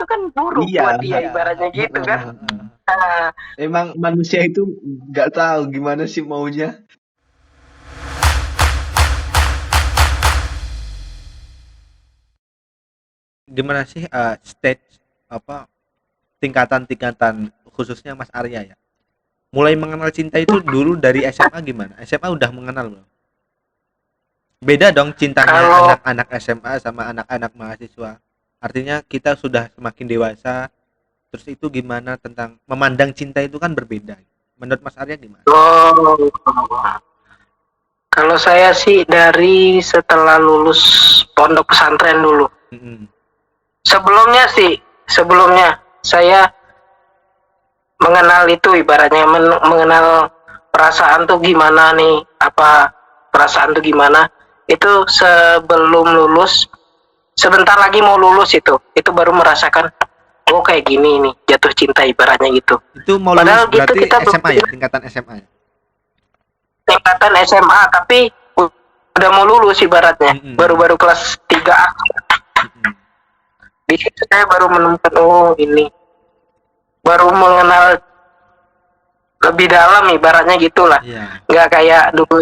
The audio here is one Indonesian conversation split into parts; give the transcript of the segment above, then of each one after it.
itu kan buruk Iya, buat dia ibaratnya gitu kan. Nah, emang manusia itu nggak tahu gimana sih maunya. Gimana sih stage apa tingkatan-tingkatan khususnya Mas Arya ya? Mulai mengenal cinta itu dulu dari SMA gimana? SMA udah mengenal belum? Beda dong cintanya kalau anak-anak SMA sama anak-anak mahasiswa. Artinya kita sudah semakin dewasa, terus itu gimana tentang memandang cinta itu kan berbeda. Menurut Mas Arya gimana? oh, kalau saya sih dari setelah lulus pondok pesantren dulu. Mm-mm. Sebelumnya saya mengenal itu ibaratnya mengenal perasaan tuh gimana nih, apa perasaan tuh gimana. Itu sebelum lulus, sebentar lagi mau lulus itu baru merasakan oh kayak gini nih jatuh cinta ibaratnya gitu. Itu mau lulus Padahal gitu berarti kita SMA ya, tingkatan SMA ya. tingkatan SMA tapi udah mau lulus ibaratnya Mm-mm. baru-baru kelas 3. Mm-mm. Di situ saya baru menemukan oh ini baru mengenal lebih dalam ibaratnya gitulah. Iya. Nggak kayak dulu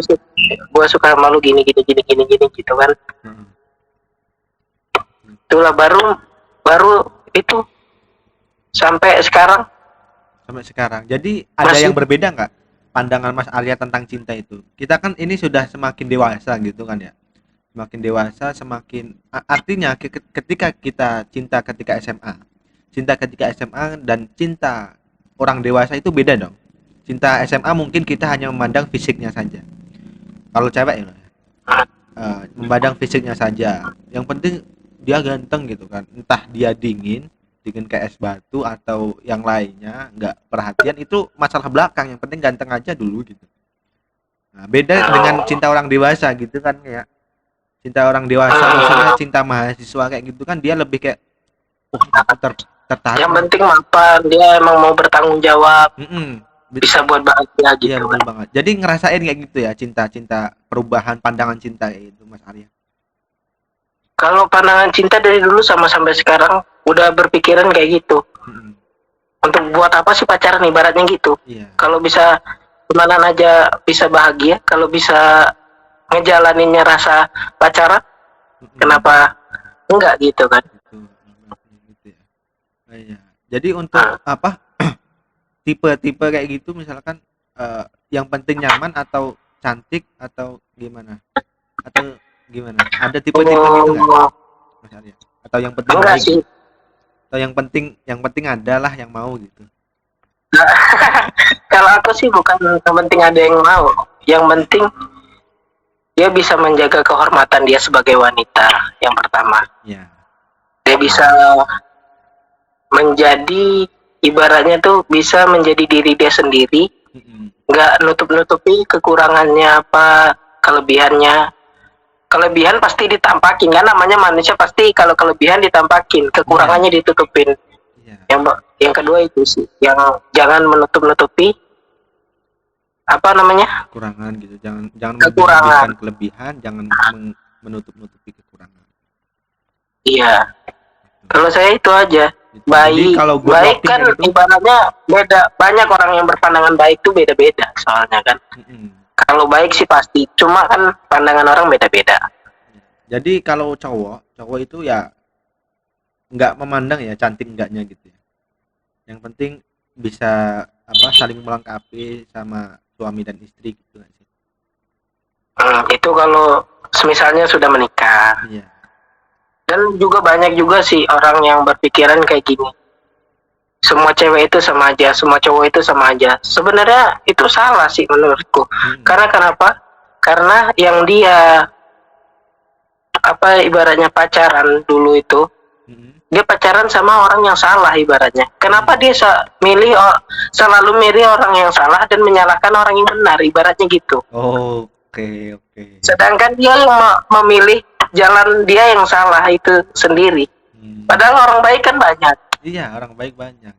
gue suka malu gini gitu kan. Mm-mm. Itulah baru baru itu sampai sekarang Sampai sekarang. Jadi ada masih yang berbeda nggak pandangan Mas Arya tentang cinta itu? Kita kan ini sudah semakin dewasa gitu kan ya. Semakin dewasa, semakin artinya ketika kita cinta ketika SMA, cinta ketika SMA dan cinta orang dewasa itu beda dong. Cinta SMA mungkin kita hanya memandang fisiknya saja. Kalau cewek ya, memandang fisiknya saja. Yang penting dia ganteng gitu kan. Entah dia dingin kayak es batu atau yang lainnya, nggak perhatian itu masalah belakang. Yang penting ganteng aja dulu gitu. Nah, beda dengan cinta orang dewasa gitu kan ya. Cinta orang dewasa maksudnya cinta mahasiswa kayak gitu kan, dia lebih kayak aku tertarik. yang penting mapan dia emang mau bertanggung jawab Mm-mm. bisa buat bahagia gitu. Iya betul banget. Jadi ngerasain kayak gitu ya, cinta-cinta perubahan pandangan cinta kayak gitu Mas Arya. Kalau pandangan cinta dari dulu sama sampai sekarang udah berpikiran kayak gitu. Mm-mm. Untuk buat apa sih pacaran ibaratnya gitu. Iya. Kalau bisa temenan aja bisa bahagia, kalau bisa ngejalaninnya rasa pacaran, Mm-mm. kenapa enggak gitu kan? Gitu ya. Iya. Jadi untuk apa tipe-tipe kayak gitu misalkan yang penting nyaman atau cantik atau gimana? Atau gimana? Ada tipe-tipe gitu nggak Mas Arya? Atau yang penting Enggak baik? sih. Atau yang penting adalah yang mau gitu. Kalau aku sih bukan yang penting ada yang mau, yang penting dia bisa menjaga kehormatan dia sebagai wanita. Yang pertama, Ya. dia bisa menjadi ibaratnya tuh bisa menjadi diri dia sendiri, Mm-mm. nggak nutup-nutupi kekurangannya apa kelebihannya. Kelebihan pasti ditampakin kan, namanya manusia pasti kalau kelebihan ditampakin, kekurangannya ditutupin. Iya. Yang kedua itu sih, yang jangan menutup-nutupi apa namanya Kekurangan gitu. Jangan kekurangan. melebihkan kelebihan, jangan menutup-nutupi kekurangan. Iya. Kalau saya itu aja. Gitu. Jadi Baik, kalau good baik looking kan kayak gitu, ibaratnya beda. Banyak orang yang berpandangan baik itu beda-beda soalnya kan. mm-mm. Kalau baik sih pasti, cuma kan pandangan orang beda-beda. Jadi kalau cowok itu ya nggak memandang ya cantik enggaknya gitu ya. Yang penting bisa apa saling melengkapi sama suami dan istri gitu nggak sih? Itu kalau misalnya sudah menikah. Iya. Dan juga banyak juga sih orang yang berpikiran kayak gini. Semua cewek itu sama aja, semua cowok itu sama aja. Sebenarnya itu salah sih menurutku. Karena kenapa? Karena yang dia apa ibaratnya pacaran dulu itu, dia pacaran sama orang yang salah ibaratnya. Kenapa dia selalu milih orang yang salah dan menyalahkan orang yang benar ibaratnya gitu. Oke. Sedangkan dia yang memilih jalan dia yang salah itu sendiri. Padahal orang baik kan banyak. Iya, orang baik banyak.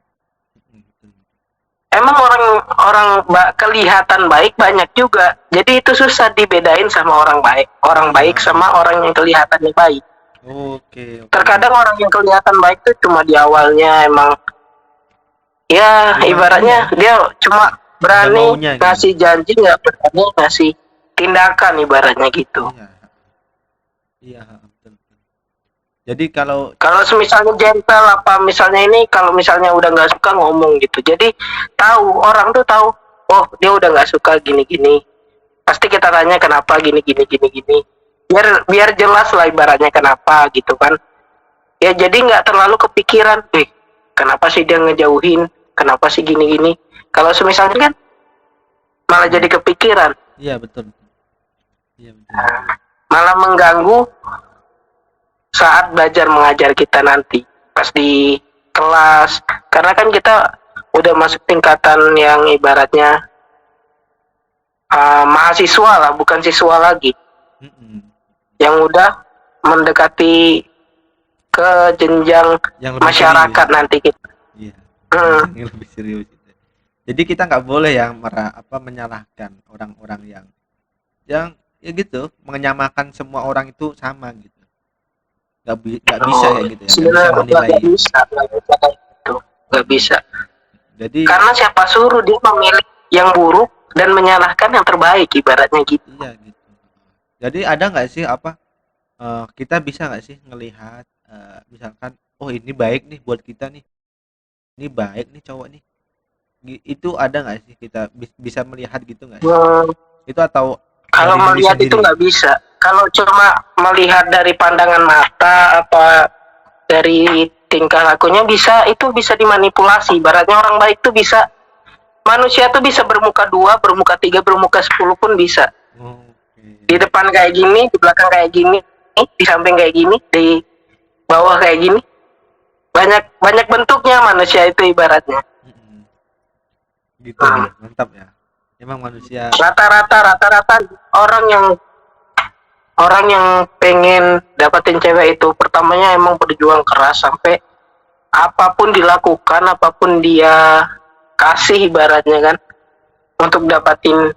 Emang orang kelihatan baik banyak juga. Jadi itu susah dibedain sama orang baik. Orang baik sama orang yang kelihatannya baik. Oke, oke. Terkadang orang yang kelihatan baik tuh cuma di awalnya emang ya Cuma ibaratnya iya, dia cuma ada berani maunya ngasih gitu. janji nggak berani ngasih tindakan ibaratnya gitu. Iya, iya, betul, betul. Jadi kalau Kalau misalnya gentle apa misalnya ini kalau misalnya udah nggak suka ngomong gitu. Jadi tahu orang tuh tahu oh dia udah nggak suka gini-gini. Pasti kita tanya kenapa gini gini gini gini. Biar biar jelas lah ibaratnya kenapa gitu kan. Ya jadi nggak terlalu kepikiran, kenapa sih dia ngejauhin? Kenapa sih gini-gini? Kalau misalnya kan malah jadi kepikiran, iya betul, betul. Iya betul. malah mengganggu saat belajar mengajar kita nanti pas di kelas. Karena kan kita udah masuk tingkatan yang ibaratnya mahasiswa lah, bukan siswa lagi, Mm-mm. yang udah mendekati ke jenjang Yang lebih masyarakat serius. nanti kita. Iya, Hmm. yang lebih serius itu. Jadi kita nggak boleh yang menyalahkan orang-orang yang ya gitu menyamakan semua orang itu sama gitu. Nggak bisa Oh, kayak gitu ya, nggak bisa sebenarnya menilai. nggak bisa kayak gitu, nggak bisa. Jadi Karena siapa suruh dia memilih yang buruk dan menyalahkan yang terbaik ibaratnya gitu. iya gitu. Jadi ada nggak sih kita bisa nggak sih ngelihat misalkan oh ini baik nih buat kita nih, ini baik nih cowok nih. Itu ada nggak sih kita bisa melihat gitu nggak sih? Hmm, Itu atau kalau dari diri melihat itu sendiri? nggak bisa. Kalau cuma melihat dari pandangan mata apa dari tingkah lakunya bisa itu bisa dimanipulasi. Ibaratnya orang baik tuh bisa manusia tuh bisa bermuka dua, bermuka tiga, bermuka 10 pun bisa. Di Oke. depan kayak gini, di belakang kayak gini, di samping kayak gini, di bawah kayak gini. Banyak banyak bentuknya manusia itu ibaratnya. Mm-mm. Gitu Hmm. ya, mantap ya. Emang manusia. Rata-rata orang yang pengen dapetin cewek itu pertamanya emang berjuang keras sampai apapun dilakukan, apapun dia kasih ibaratnya kan untuk dapatin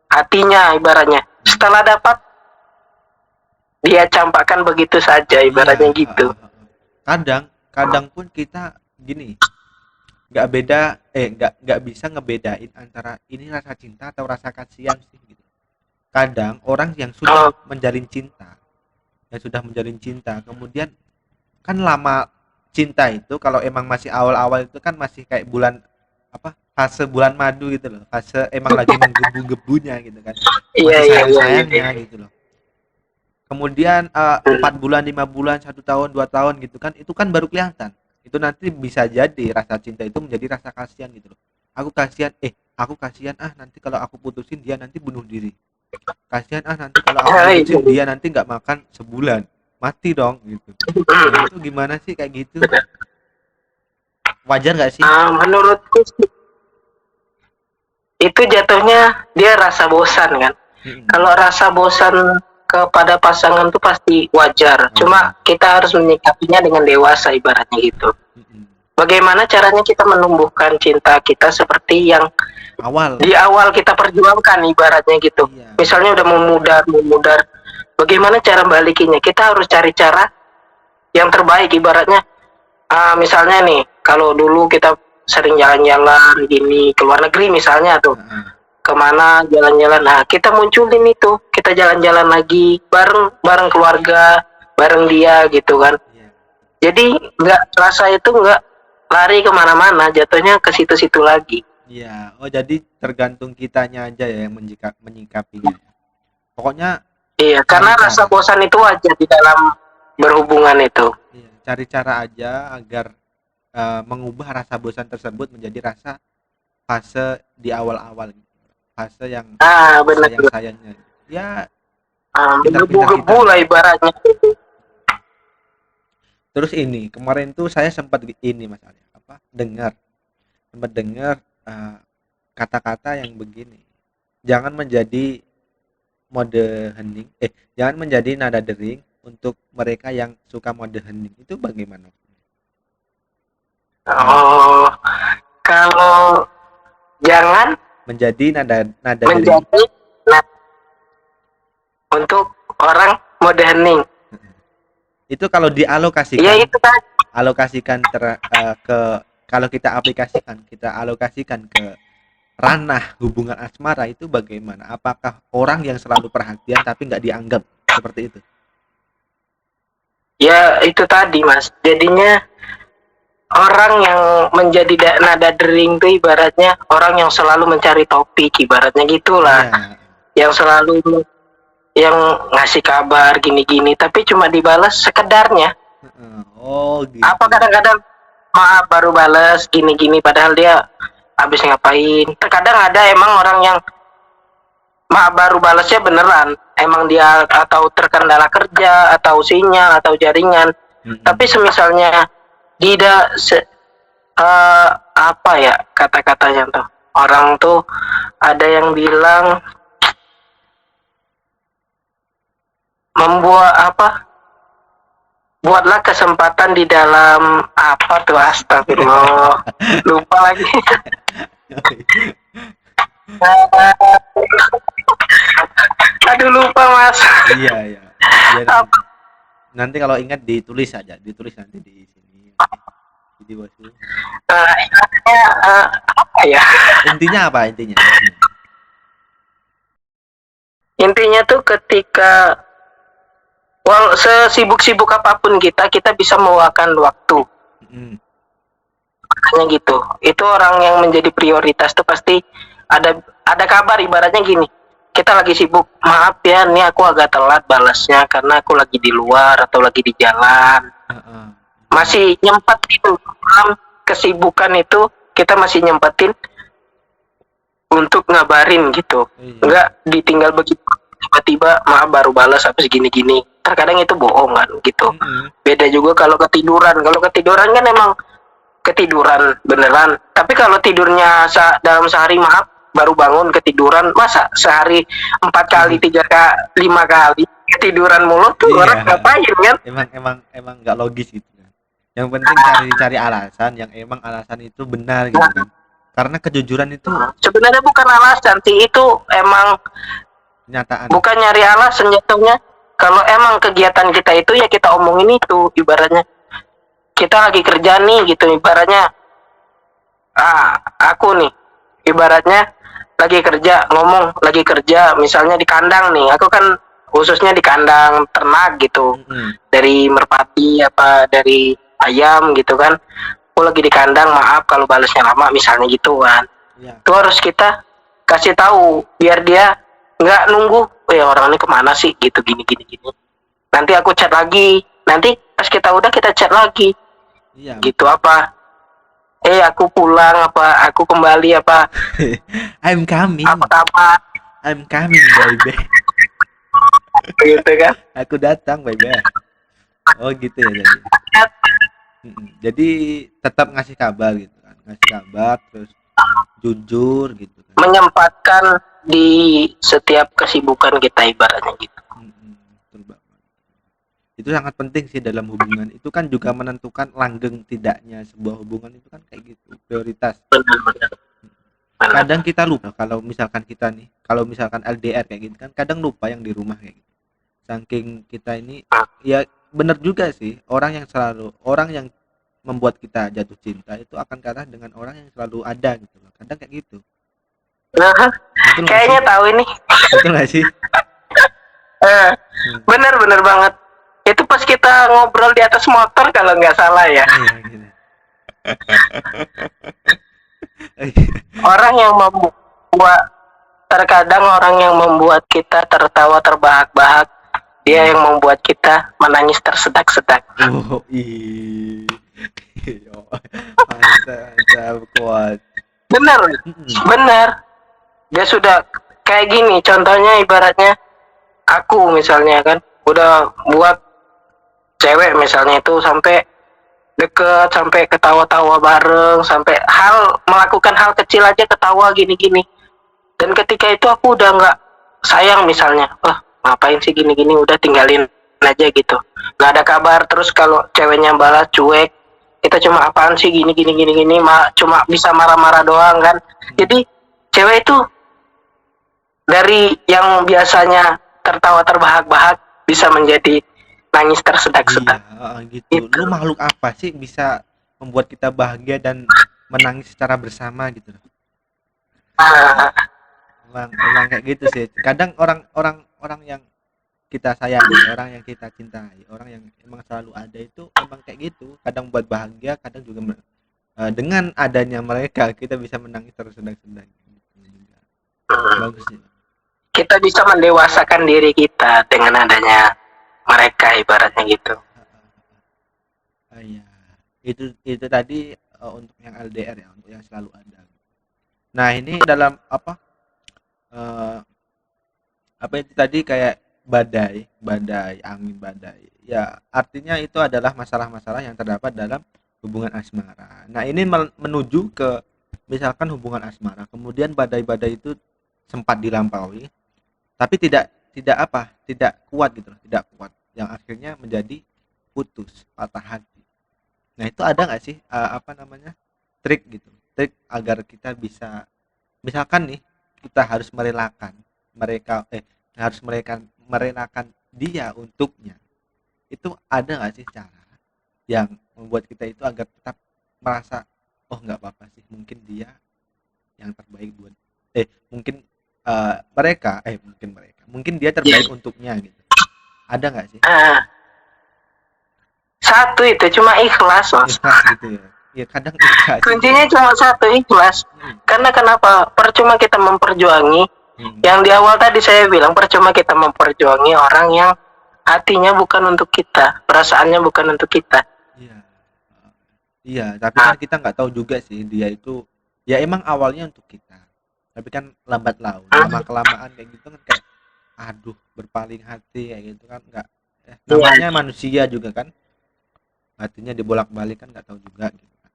hatinya ibaratnya. Setelah dapat dia campakkan begitu saja Iya. ibaratnya gitu. Kadang, kadang pun kita gini, nggak bisa ngebedain antara ini rasa cinta atau rasa kasihan sih gitu. Kadang orang yang sudah Oh, menjalin cinta, kemudian kan lama cinta itu kalau emang masih awal-awal itu kan masih kayak bulan apa fase bulan madu gitu loh, fase emang lagi menggebu-gebunya gitu kan, iya masih iya iya iya. sayang-sayangnya gitu loh. Kemudian 4 bulan 5 bulan 1 tahun 2 tahun gitu kan, itu kan baru kelihatan. Itu nanti bisa jadi rasa cinta itu menjadi rasa kasihan gitu loh. Aku kasihan nanti kalau aku putusin dia nanti bunuh diri. Kasihan nanti kalau aku putusin dia nanti nggak makan sebulan, mati dong gitu. Nah itu gimana sih kayak gitu? Wajar nggak sih? Menurutku itu jatuhnya dia rasa bosan kan. Mm-mm. Kalau rasa bosan kepada pasangan tuh pasti wajar. Cuma Wajar. kita harus menyikapinya dengan dewasa ibaratnya gitu. Mm-mm. Bagaimana caranya kita menumbuhkan cinta kita seperti yang Awal. di awal kita perjuangkan ibaratnya gitu. Iya. Misalnya udah memudar. Bagaimana cara balikinnya? Kita harus cari cara yang terbaik ibaratnya. Misalnya nih, kalau dulu kita sering jalan-jalan gini ke luar negeri misalnya tuh Heeh. kemana jalan-jalan, nah kita munculin itu kita jalan-jalan lagi bareng bareng keluarga bareng dia gitu kan, Iya. jadi nggak rasa itu nggak lari kemana-mana jatuhnya ke situ-situ lagi. Iya. Oh jadi tergantung kitanya aja ya yang menyikapinya. Pokoknya Iya cari karena rasa cara. bosan itu wajar di dalam berhubungan itu. Iya, cari cara aja agar mengubah rasa bosan tersebut menjadi rasa fase di awal-awal gitu. Fase yang Benar, sayang-sayangnya. Ya, pintar-pintar kita menggebu-gebu lah. lah ibaratnya. Terus ini, kemarin tuh saya sempat ini Mas Ali, sempat dengar kata-kata yang begini. Jangan menjadi mode hening, jangan menjadi nada dering untuk mereka yang suka mode hening. Itu bagaimana? Oh, kalau jangan Menjadi nada nada dering. menjadi nah, untuk orang mode hening. Itu kalau Ya dialokasikan, itu kan. alokasikan ke, kalau kita alokasikan ke ranah hubungan asmara itu bagaimana? Apakah orang yang selalu perhatian tapi nggak dianggap seperti itu? Ya itu tadi Mas. Jadinya orang yang menjadi nada dering tuh ibaratnya orang yang selalu mencari topik, ibaratnya gitulah. Iya. Yang selalu yang ngasih kabar gini-gini tapi cuma dibalas sekedarnya. Heeh. Oh Apa gitu. kadang-kadang maaf baru balas gini-gini padahal dia habis ngapain. Terkadang ada emang orang yang maaf baru balasnya beneran emang dia atau terkendala kerja atau sinyal atau jaringan. Mm-mm. Tapi semisalnya tidak apa ya kata-katanya tuh, orang tuh ada yang bilang membuat apa, buatlah kesempatan di dalam apa tuh, astagfirullah lupa lagi. Aduh lupa Mas. Iya, iya. Biar nanti kalau ingat ditulis saja, ditulis nanti di sini. Jadi bosku. Ingatnya apa ya, Intinya apa intinya? intinya tuh ketika sesibuk-sibuk apapun kita bisa meluangkan waktu. Mm. Hanya gitu. Itu orang yang menjadi prioritas tuh pasti ada kabar ibaratnya gini. Kita lagi sibuk, maaf ya, nih aku agak telat balasnya karena aku lagi di luar atau lagi di jalan. Heeh. Masih nyempetin dalam kesibukan itu, kita masih nyempetin untuk ngabarin gitu. Iya. Enggak ditinggal begitu tiba-tiba maaf baru balas habis gini-gini. Terkadang itu bohong kan gitu. Mm-mm. Beda juga kalau ketiduran. Kalau ketiduran kan emang ketiduran beneran. Tapi kalau tidurnya dalam sehari maaf baru bangun ketiduran, masa sehari 4 kali 3 kali 5 kali ketiduran mulu tuh Iya. orang ngapain kan? Emang nggak logis gitu kan. Yang penting cari alasan yang emang alasan itu benar gitu kan. Karena kejujuran itu Sebenarnya bukan alasan sih, itu emang kenyataan. bukan nyari alasan jatuhnya. Kalau emang kegiatan kita itu ya kita omongin itu, ibaratnya kita lagi kerja nih gitu, ibaratnya aku nih ibaratnya lagi kerja, ngomong lagi kerja misalnya di kandang nih, aku kan khususnya di kandang ternak gitu, Mm-mm. dari merpati apa dari ayam gitu kan, aku lagi di kandang, maaf kalau balasnya lama misalnya gitu kan. Iya. Itu harus kita kasih tahu biar dia nggak nunggu, orang ini kemana sih gitu, gini gini gini, nanti aku chat lagi, nanti pas kita udah kita chat lagi Iya. gitu, apa aku pulang apa aku kembali apa I'm coming. apa kabar I'm coming, baby. gitu kan. Aku datang, baby. Oh gitu ya jadi. Mm-mm. Jadi tetap ngasih kabar gitu kan. Ngasih kabar terus jujur gitu kan. Menyempatkan di setiap kesibukan kita ibaratnya gitu. Mm-mm. Betul banget. Itu sangat penting sih dalam hubungan. Itu kan juga menentukan langgeng tidaknya sebuah hubungan, itu kan kayak gitu. Prioritas. Benar-benar. Kadang kita lupa kalau misalkan kita nih, kalau misalkan LDR kayak gitu kan, kadang lupa yang di rumah kayak gitu. Saking kita ini, ya benar juga sih, orang yang membuat kita jatuh cinta itu akan kalah dengan orang yang selalu ada gitu loh. Kadang kayak gitu. Nah, Betul nggak kayaknya sih? tahu ini. Betul nggak sih? Benar-benar banget. Itu pas kita ngobrol di atas motor kalau nggak salah ya. Iya, gitu. Orang yang terkadang orang yang membuat kita tertawa terbahak-bahak, dia yang membuat kita menangis tersedak-sedak. Oh, mantap kuat. Benar, benar. Dia sudah kayak gini. Contohnya ibaratnya aku misalnya kan, udah buat cewek misalnya itu sampai deket, sampai ketawa-tawa bareng, sampai melakukan hal kecil aja ketawa gini-gini. Dan ketika itu aku udah nggak sayang misalnya, ngapain sih gini-gini, udah tinggalin aja gitu, nggak ada kabar. Terus kalau ceweknya balas cuek, kita cuma apaan sih gini gini gini gini, cuma bisa marah-marah doang kan. Jadi cewek itu dari yang biasanya tertawa terbahak-bahak bisa menjadi menangis tersedak-sedak. Iya, gitu. Itu. Lu makhluk apa sih bisa membuat kita bahagia dan menangis secara bersama gitu loh. Ah, Emang kayak gitu sih. Kadang orang yang kita sayangi, orang yang kita cintai, orang yang emang selalu ada itu emang kayak gitu. Kadang buat bahagia, kadang juga dengan adanya mereka kita bisa menangis tersedak-sedak gitu juga. Bagus sih. kita bisa mendewasakan diri kita dengan adanya mereka ibaratnya gitu. Iya. Itu tadi untuk yang LDR ya, untuk yang selalu ada. Nah, ini dalam apa itu tadi kayak badai, angin badai. Ya, artinya itu adalah masalah-masalah yang terdapat dalam hubungan asmara. Nah, ini menuju ke misalkan hubungan asmara, kemudian badai-badai itu sempat dilampaui, tapi tidak kuat gitu loh, tidak kuat, yang akhirnya menjadi putus, patah hati. Nah, itu ada nggak sih trik gitu, trik agar kita bisa misalkan nih kita harus merelakan dia untuknya, itu ada nggak sih cara yang membuat kita itu agar tetap merasa oh nggak apa-apa sih, mungkin dia yang terbaik buat mungkin mungkin dia terbaik untuknya gitu, ada nggak sih? Satu itu cuma ikhlas, Mas. Ikhlas gitu ya. Ya kadang ikhlas. Kuncinya cuma satu, ikhlas. Karena kenapa? Percuma kita memperjuangi. Yang di awal tadi saya bilang percuma kita memperjuangi orang yang hatinya bukan untuk kita, perasaannya bukan untuk kita. Iya. Iya, tapi kan kita nggak tahu juga sih dia itu ya emang awalnya untuk kita. Tapi kan lambat laun, lama kelamaan kayak gitu kan kayak aduh berpaling hati kayak gitu kan nggak namanya manusia juga kan. Hatinya dibolak-balik kan nggak tahu juga gitu kan.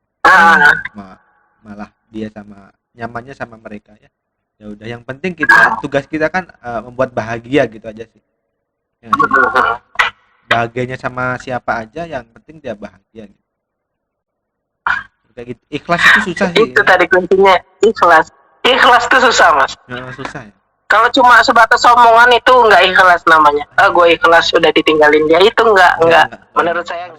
Malah dia nyamannya sama mereka ya. Ya udah, yang penting tugas kita kan membuat bahagia gitu aja sih. Ya, bahagianya sama siapa aja, yang penting dia bahagia gitu. Kayak gitu. Ikhlas itu susah sih. Itu tadi kuncinya, ikhlas. Ikhlas itu susah, Mas. Susah ya. Kalau cuma sebatas omongan itu nggak ikhlas namanya. Gue ikhlas udah ditinggalin dia, itu nggak. Menurut saya.